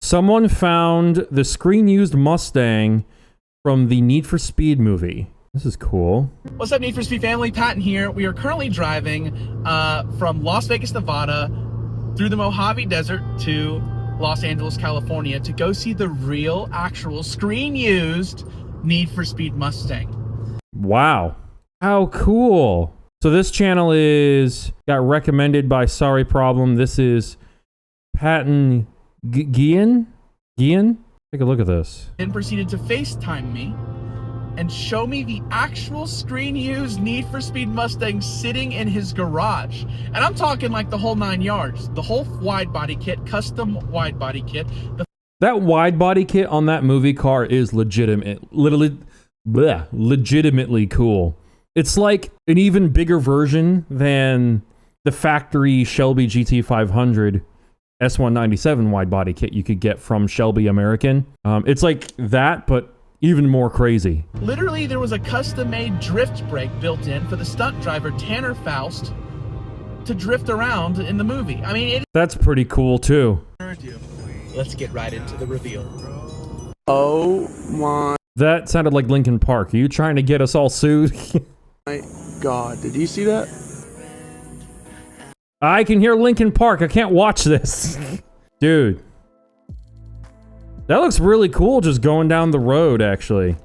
Someone found the screen-used Mustang from the Need for Speed movie. This is cool. What's up, Need for Speed family? Patton here. We are currently driving from Las Vegas, Nevada, through the Mojave Desert to Los Angeles, California, to go see the real, actual, screen-used Need for Speed Mustang. Wow. How cool. So this channel got recommended by Sorry Problem. This is Patton Gian? Take a look at this. Then proceeded to FaceTime me and show me the actual screen-used Need for Speed Mustang sitting in his garage. And I'm talking like the whole 9 yards. The whole wide body kit, custom wide body kit. That wide body kit on that movie car is legitimately cool. It's like an even bigger version than the factory Shelby GT500 S197 wide body kit you could get from Shelby American. It's like that, but even more crazy. Literally, there was a custom-made drift brake built in for the stunt driver Tanner Faust to drift around in the movie. I mean, that's pretty cool too. Let's get right into the reveal. Oh my. That sounded like Linkin Park. Are you trying to get us all sued? My God, did you see that? I can hear Linkin Park. I can't watch this. Dude. That looks really cool just going down the road, actually.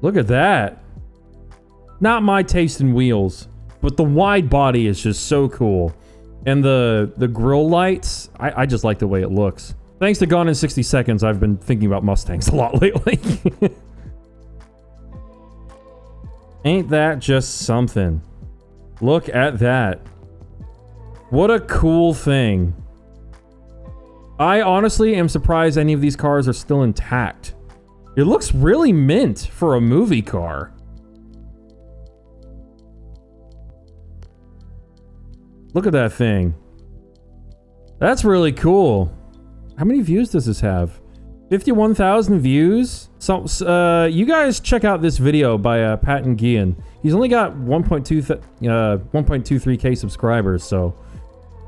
Look at that. Not my taste in wheels, but the wide body is just so cool. And the grille lights, I just like the way it looks. Thanks to Gone in 60 Seconds, I've been thinking about Mustangs a lot lately. Ain't that just something? Look at that. What a cool thing. I honestly am surprised any of these cars are still intact. It looks really mint for a movie car. Look at that thing. That's really cool. How many views does this have? 51,000 views? So, you guys check out this video by Patton Gian. He's only got 1.23k subscribers, so,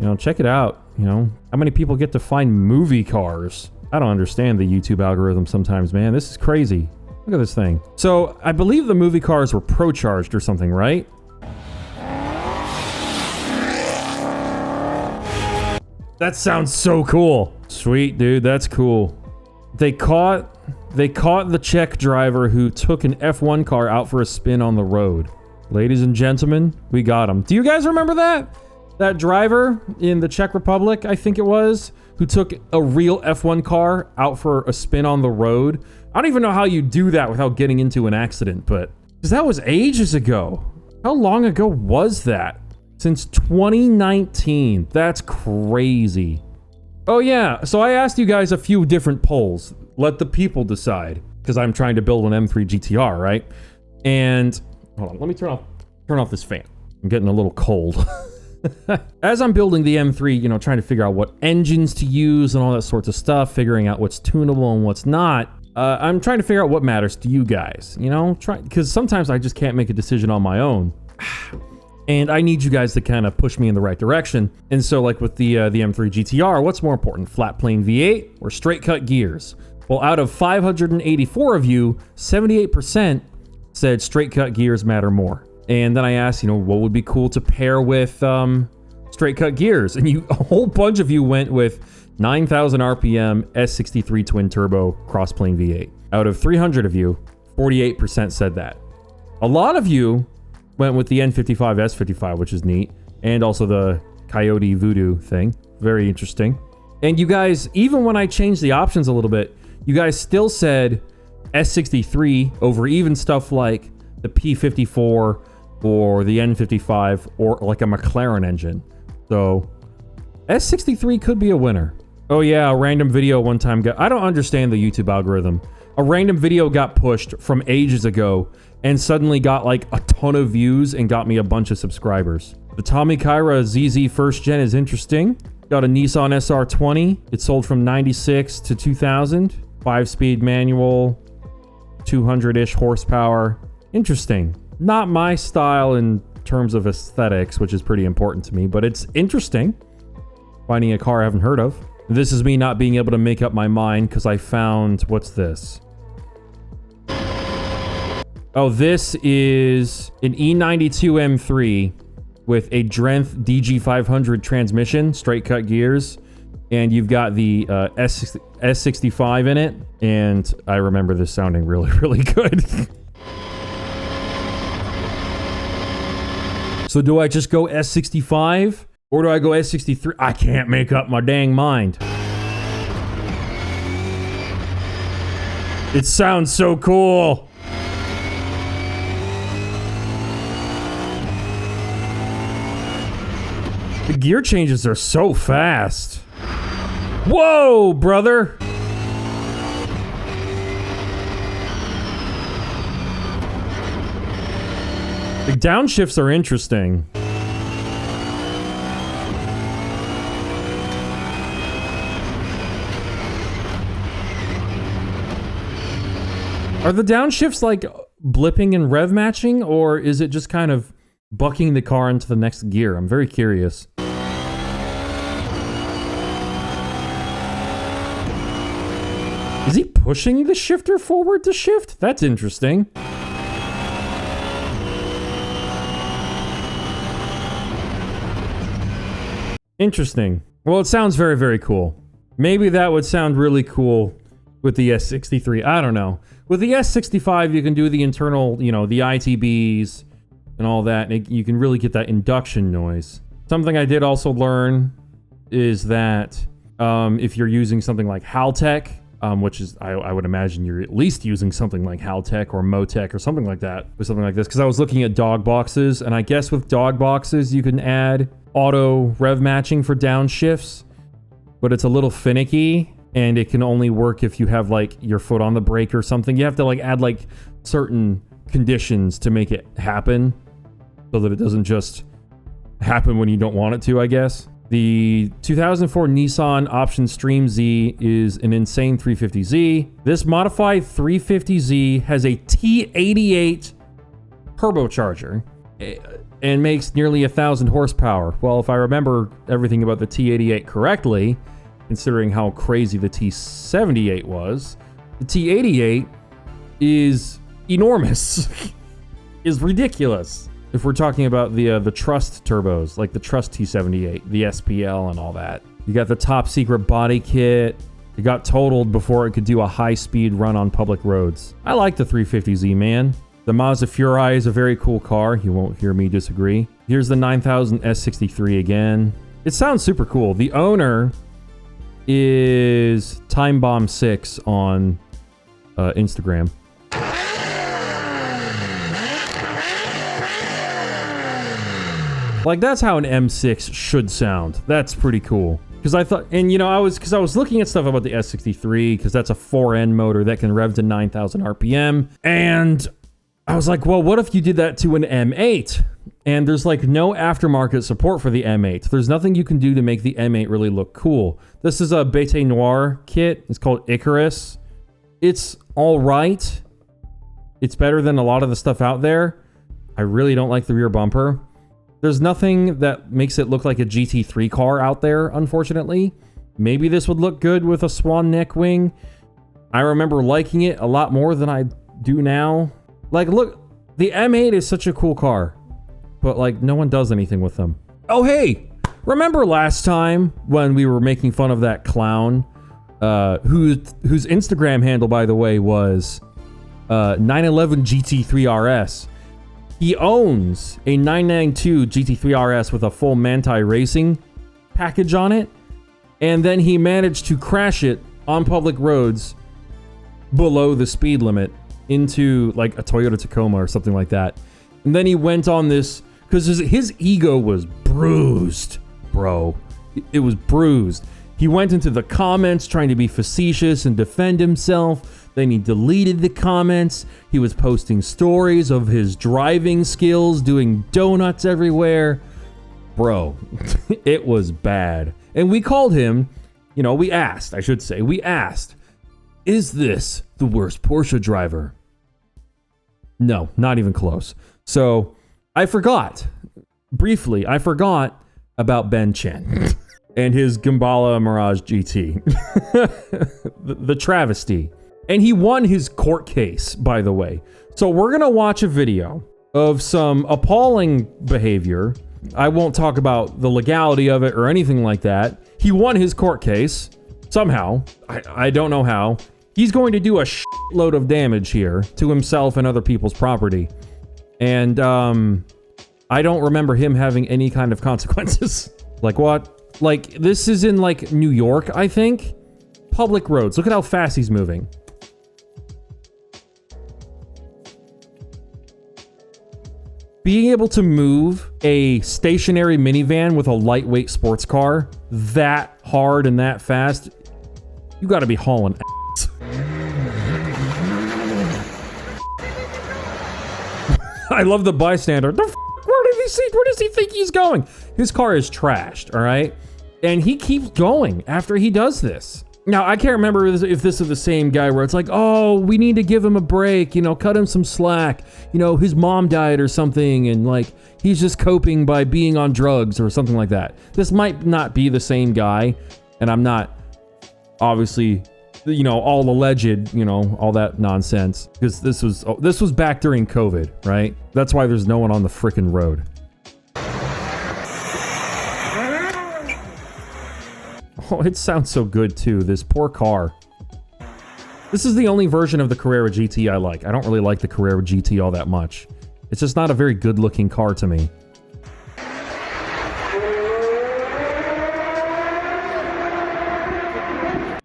you know, check it out. You know, how many people get to find movie cars? I don't understand the YouTube algorithm sometimes, man. This is crazy. Look at this thing. So, I believe the movie cars were pro-charged or something, right? That sounds so cool. Sweet, dude. That's cool. They caught the Czech driver who took an F1 car out for a spin on the road. Ladies and gentlemen, we got him. Do you guys remember that? That driver in the Czech Republic, I think it was, who took a real F1 car out for a spin on the road. I don't even know how you do that without getting into an accident, but... because that was ages ago. How long ago was that? Since 2019. That's crazy. Oh yeah, so I asked you guys a few different polls. Let the people decide. Because I'm trying to build an M3 GTR, right? And... hold on, let me turn off this fan. I'm getting a little cold. As I'm building the M3, you know, trying to figure out what engines to use and all that sorts of stuff, figuring out what's tunable and what's not, I'm trying to figure out what matters to you guys, you know? Because sometimes I just can't make a decision on my own. And I need you guys to kind of push me in the right direction. And so, like with the M3 GTR, what's more important, flat plane V8 or straight cut gears? Well, out of 584 of you, 78% said straight cut gears matter more. And then I asked, you know, what would be cool to pair with straight cut gears? And a whole bunch of you went with 9,000 RPM S63 twin turbo cross plane V8. Out of 300 of you, 48% said that. A lot of you went with the N55 S55, which is neat, and also the Coyote Voodoo thing. Very interesting. And you guys, even when I changed the options a little bit, you guys still said S63 over even stuff like the P54 or the N55 or like a McLaren engine. So S63 could be a winner. Oh yeah, a random video one time got... I don't understand the YouTube algorithm. A random video got pushed from ages ago and suddenly got like a ton of views and got me a bunch of subscribers. The Tommy Kyra ZZ first gen is interesting. Got a Nissan SR20. It sold from 96 to 2000. 5-speed manual, 200-ish horsepower. Interesting. Not my style in terms of aesthetics, which is pretty important to me, but it's interesting. Finding a car I haven't heard of. This is me not being able to make up my mind because I found... What's this? Oh, this is an E92 M3 with a Drenth DG500 transmission, straight cut gears. And you've got the S65 in it. And I remember this sounding really, really good. So do I just go S65? Or do I go S63? I can't make up my dang mind. It sounds so cool. The gear changes are so fast. Whoa, brother. The downshifts are interesting. Are the downshifts like blipping and rev matching, or is it just kind of bucking the car into the next gear? I'm very curious. Is he pushing the shifter forward to shift? That's interesting. Interesting. Well, it sounds very, very cool. Maybe that would sound really cool with the S63. I don't know. With the S65, you can do the internal, you know, the ITBs and all that. And you can really get that induction noise. Something I did also learn is that if you're using something like Haltech, which is, I would imagine you're at least using something like Haltech or Motec or something like that with something like this. Because I was looking at dog boxes, and I guess with dog boxes, you can add auto rev matching for downshifts, but it's a little finicky. And it can only work if you have like your foot on the brake or something. You have to like add like certain conditions to make it happen so that it doesn't just happen when you don't want it to, I guess. The 2004 Nissan Option Stream Z is an insane 350Z. This modified 350Z has a T88 turbocharger and makes nearly 1,000 horsepower. Well, if I remember everything about the T88 correctly, considering how crazy the T78 was, the T88 is enormous. Is ridiculous. If we're talking about the Trust turbos, like the Trust T78, the SPL and all that. You got the top secret body kit. It got totaled before it could do a high-speed run on public roads. I like the 350Z, man. The Mazda Furai is a very cool car. You won't hear me disagree. Here's the 9000 S63 again. It sounds super cool. The owner is TimeBomb6 on Instagram. Like, that's how an M6 should sound. That's pretty cool. Because I thought, and you know, I was looking at stuff about the S63, because that's a 4N motor that can rev to 9,000 RPM. And I was like, well, what if you did that to an M8? And there's like no aftermarket support for the M8. There's nothing you can do to make the M8 really look cool. This is a Bete Noir kit. It's called Icarus. It's all right. It's better than a lot of the stuff out there. I really don't like the rear bumper. There's nothing that makes it look like a GT3 car out there, unfortunately. Maybe this would look good with a swan neck wing. I remember liking it a lot more than I do now. Like, look, the M8 is such a cool car, but like no one does anything with them. Oh, hey, remember last time when we were making fun of that clown, whose Instagram handle, by the way, was 911 GT3 RS. He owns a 992 GT3 RS with a full Manti Racing package on it, and then he managed to crash it on public roads below the speed limit into like a Toyota Tacoma or something like that. And then he went on this, because his ego was bruised, bro. It was bruised. He went into the comments trying to be facetious and defend himself. Then he deleted the comments. He was posting stories of his driving skills, doing donuts everywhere. Bro, it was bad. And we called him, you know, we asked, is this the worst Porsche driver? No, not even close. So I forgot about Ben Chen. and his Gambala Mirage GT. the travesty. And he won his court case, by the way. So we're gonna watch a video of some appalling behavior. I won't talk about the legality of it or anything like that. He won his court case, somehow. I don't know how. He's going to do a shitload of damage here to himself and other people's property. And, I don't remember him having any kind of consequences. Like what? Like, this is in, like, New York, I think? Public roads. Look at how fast he's moving. Being able to move a stationary minivan with a lightweight sports car that hard and that fast, you gotta be hauling ass. I love the bystander. Where does he think he's going? His car is trashed, all right? And he keeps going after he does this. Now, I can't remember if this is the same guy where it's like, oh, we need to give him a break, you know, cut him some slack. You know, his mom died or something, and like, he's just coping by being on drugs or something like that. This might not be the same guy, and I'm not, obviously, you know, all alleged, you know, all that nonsense. Because this was back during COVID, right? That's why there's no one on the frickin' road. Oh, it sounds so good too, this poor car. This is the only version of the Carrera GT I like. I don't really like the Carrera GT all that much. It's just not a very good looking car to me.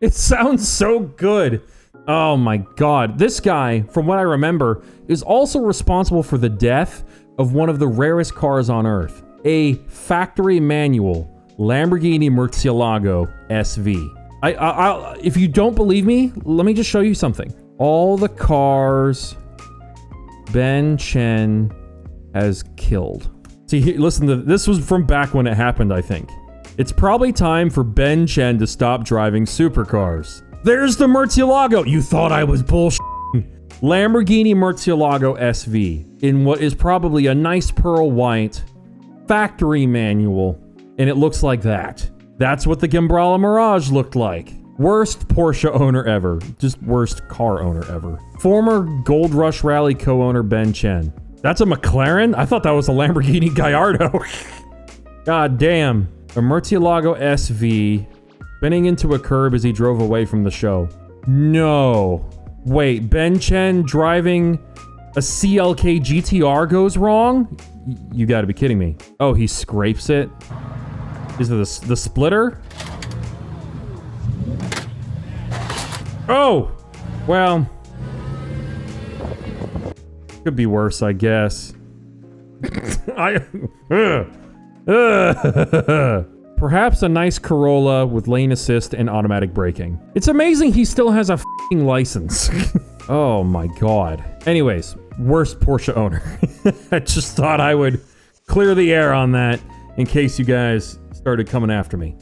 It sounds so good. Oh my god. This guy, from what I remember, is also responsible for the death of one of the rarest cars on Earth. A factory manual Lamborghini Murcielago SV. If you don't believe me, let me just show you something. All the cars Ben Chen has killed. See, listen to this was from back when it happened, I think. It's probably time for Ben Chen to stop driving supercars. There's the Murcielago. You thought I was bullshitting. Lamborghini Murcielago SV in what is probably a nice pearl white factory manual. And it looks like that. That's what the Gambala Mirage looked like. Worst Porsche owner ever. Just worst car owner ever. Former Gold Rush Rally co-owner Ben Chen. That's a McLaren? I thought that was a Lamborghini Gallardo. God damn. A Murcielago SV spinning into a curb as he drove away from the show. No. Wait, Ben Chen driving a CLK GTR goes wrong? You gotta be kidding me. Oh, he scrapes it? Is it the splitter? Oh! Well... could be worse, I guess. Perhaps a nice Corolla with lane assist and automatic braking. It's amazing he still has a f***ing license. Oh my god. Anyways, worst Porsche owner. I just thought I would clear the air on that in case you guys started coming after me.